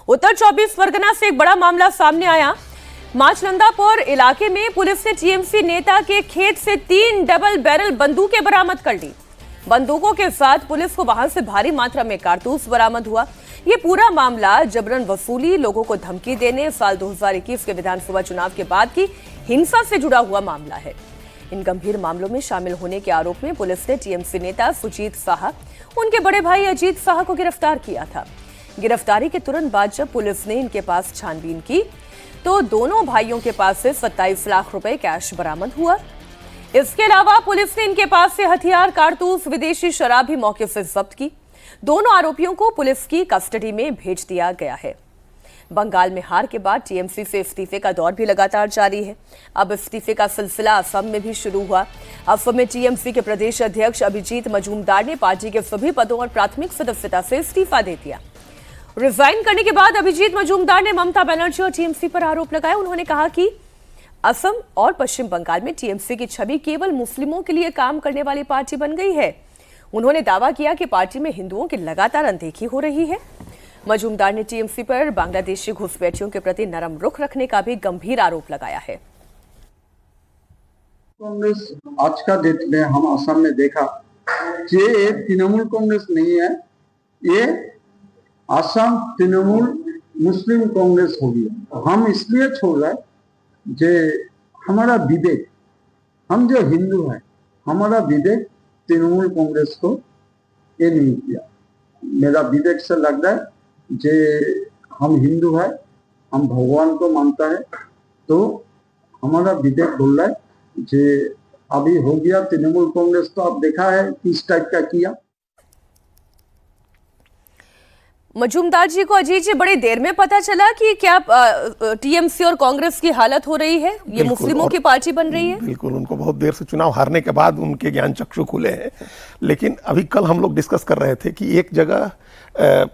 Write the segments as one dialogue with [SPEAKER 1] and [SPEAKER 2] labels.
[SPEAKER 1] उत्तर 24 परगना से एक बड़ा मामला सामने आया। माचनंदापुर इलाके में पुलिस ने टीएमसी नेता के खेत से 3 डबल बैरल बंदूकें बरामद कर ली। बंदूकों के साथ पुलिस को वहां से भारी मात्रा में कारतूस बरामद हुआ। ये पूरा मामला जबरन वसूली, लोगों को धमकी देने, साल 2021 के विधानसभा चुनाव के बाद की हिंसा से जुड़ा हुआ मामला है। इन गंभीर मामलों में शामिल होने के आरोप में पुलिस ने टीएमसी नेता सुजीत साहा, उनके बड़े भाई अजीत साहा को गिरफ्तार किया था। गिरफ्तारी के तुरंत बाद जब पुलिस ने इनके पास छानबीन की तो दोनों भाइयों के पास से 27 लाख रुपए कैश बरामद हुआ। इसके अलावा पुलिस ने इनके पास से हथियार, कारतूस, विदेशी शराब भी मौके से जब्त की। दोनों आरोपियों को पुलिस की कस्टडी में भेज दिया गया है। बंगाल में हार के बाद टीएमसी से इस्तीफे का दौर भी लगातार जारी है। अब इस्तीफे का सिलसिला असम में भी शुरू हुआ। असम में टीएमसी के प्रदेश अध्यक्ष अभिजीत मजूमदार ने पार्टी के सभी पदों और प्राथमिक सदस्यता से इस्तीफा दे दिया। रिजाइन करने के बाद अभिजीत मजूमदार ने ममता बनर्जी और टीएमसी पर आरोप लगाया। उन्होंने कहा कि असम और पश्चिम बंगाल में टीएमसी की छवि केवल मुस्लिमों के लिए काम करने वाली पार्टी बन गई है। उन्होंने दावा किया कि पार्टी में हिंदुओं की लगातार अनदेखी हो रही है। मजूमदार ने टीएमसी पर बांग्लादेशी घुसपैठियों के प्रति नरम रुख रखने का भी गंभीर आरोप लगाया है।
[SPEAKER 2] कांग्रेस आज का डेट में हम असम में देखा ये तृणमूल कांग्रेस नहीं है, ये असम तृणमूल मुस्लिम कांग्रेस हो गया। हम इसलिए छोड़ रहे जे हमारा विवेक, हम जो हिंदू है, हमारा विवेक तृणमूल कांग्रेस को ये नहीं किया। मेरा विवेक से लग रहा है जे हम हिंदू है, हम भगवान को मानता है, तो हमारा विवेक बोल रहा है जे अभी हो गया तृणमूल कांग्रेस। तो आप देखा है किस टाइप का किया।
[SPEAKER 1] मजूमदार जी को अजीत जी बड़ी देर में पता चला कि क्या टीएमसी और कांग्रेस की हालत हो रही है, ये मुस्लिमों की पार्टी बन रही है।
[SPEAKER 3] बिल्कुल, उनको बहुत देर से चुनाव हारने के बाद उनके ज्ञान चक्षु खुले हैं। लेकिन अभी कल हम लोग डिस्कस कर रहे थे कि एक जगह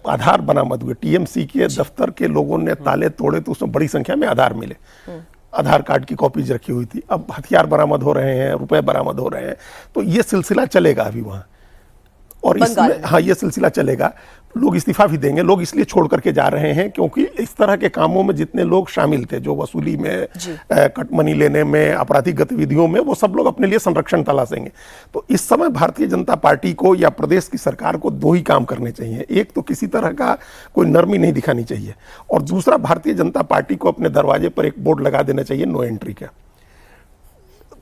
[SPEAKER 3] आधार बरामद हुए, टीएमसी के दफ्तर के लोगों ने ताले तोड़े तो उसमें बड़ी संख्या में आधार मिले, आधार कार्ड की कॉपीज रखी हुई थी। अब हथियार बरामद हो रहे हैं, रुपए बरामद हो रहे हैं, तो ये सिलसिला चलेगा अभी वहां, और इसमें हाँ ये सिलसिला चलेगा। लोग इस्तीफा भी देंगे। लोग इसलिए छोड़ करके जा रहे हैं क्योंकि इस तरह के कामों में जितने लोग शामिल थे, जो वसूली में, कट मनी लेने में, आपराधिक गतिविधियों में, वो सब लोग अपने लिए संरक्षण तलाशेंगे। तो इस समय भारतीय जनता पार्टी को या प्रदेश की सरकार को दो ही काम करने चाहिए। एक तो किसी तरह का कोई नरमी नहीं दिखानी चाहिए, और दूसरा भारतीय जनता पार्टी को अपने दरवाजे पर एक बोर्ड लगा देना चाहिए, नो एंट्री का।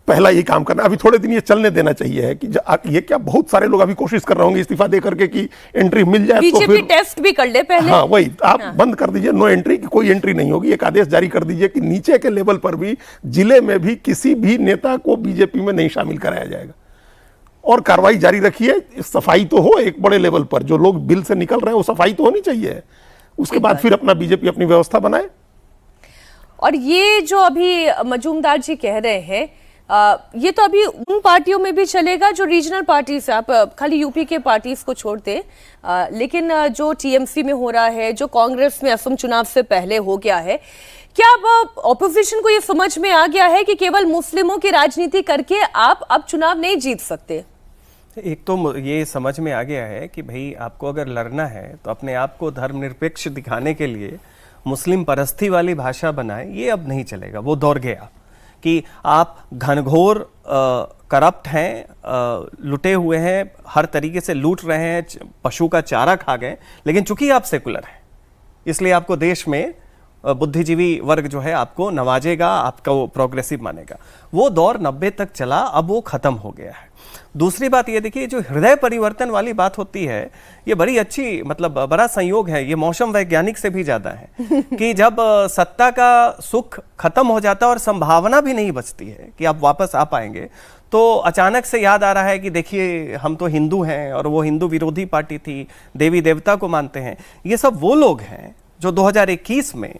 [SPEAKER 3] पहला ये काम करना, अभी थोड़े दिन ये चलने देना चाहिए है कि ये क्या बहुत सारे लोग अभी कोशिश कर रहे होंगे इस्तीफा दे करके कि एंट्री मिल जाए तो फिर
[SPEAKER 1] टेस्ट भी कर ले पहले।
[SPEAKER 3] हाँ वही आप बंद कर दीजिए, नो एंट्री की कोई एंट्री नहीं होगी। एक आदेश जारी कर दीजिए कि नीचे के लेवल पर भी, जिले में भी किसी भी नेता को बीजेपी में नहीं शामिल कराया जाएगा, और कार्रवाई जारी रखिए। सफाई तो हो एक बड़े लेवल पर, जो लोग बिल से निकल रहे हैं वो सफाई तो होनी चाहिए। उसके बाद फिर अपना बीजेपी अपनी व्यवस्था बनाए।
[SPEAKER 1] और ये जो अभी मजूमदार जी कह रहे हैं, ये तो अभी उन पार्टियों में भी चलेगा जो रीजनल पार्टीज, आप खाली यूपी के पार्टीज को छोड़ दें, लेकिन जो टीएमसी में हो रहा है, जो कांग्रेस में असम चुनाव से पहले हो गया है, क्या अब ऑपोजिशन को ये समझ में आ गया है कि केवल मुस्लिमों की राजनीति करके आप अब चुनाव नहीं जीत सकते?
[SPEAKER 4] एक तो ये समझ में आ गया है कि भाई आपको अगर लड़ना है तो अपने आप को धर्मनिरपेक्ष दिखाने के लिए मुस्लिम परस्ती वाली भाषा बनाए, ये अब नहीं चलेगा। वो दौर गया कि आप घनघोर करप्ट हैं, लुटे हुए हैं, हर तरीके से लूट रहे हैं, पशु का चारा खा गए, लेकिन चूंकि आप सेकुलर हैं इसलिए आपको देश में बुद्धिजीवी वर्ग जो है आपको नवाजेगा, आपको प्रोग्रेसिव मानेगा। वो दौर 90 तक चला, अब वो खत्म हो गया है। दूसरी बात ये देखिए, जो हृदय परिवर्तन वाली बात होती है, ये बड़ी अच्छी, मतलब बड़ा संयोग है, ये मौसम वैज्ञानिक से भी ज्यादा है कि जब सत्ता का सुख खत्म हो जाता है और संभावना भी नहीं बचती है कि आप वापस आ पाएंगे, तो अचानक से याद आ रहा है कि देखिए हम तो हिंदू हैं और वो हिंदू विरोधी पार्टी थी, देवी देवता को मानते हैं। ये सब वो लोग हैं जो 2021 में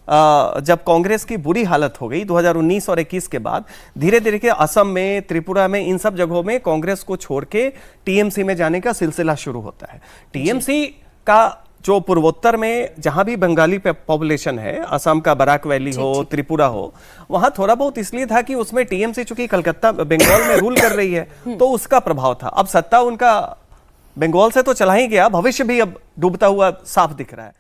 [SPEAKER 4] जब कांग्रेस की बुरी हालत हो गई 2019 और 21 के बाद, धीरे धीरे के असम में, त्रिपुरा में, इन सब जगहों में कांग्रेस को छोड़ के टीएमसी में जाने का सिलसिला शुरू होता है। टीएमसी का जो पूर्वोत्तर में जहां भी बंगाली पॉपुलेशन है, असम का बराक वैली हो, त्रिपुरा हो, वहां थोड़ा बहुत इसलिए था कि उसमें टीएमसी चूंकि कलकत्ता बंगाल में रूल कर रही है तो उसका प्रभाव था। अब सत्ता उनका बंगाल से तो चला ही गया, भविष्य भी अब डूबता हुआ साफ दिख रहा है।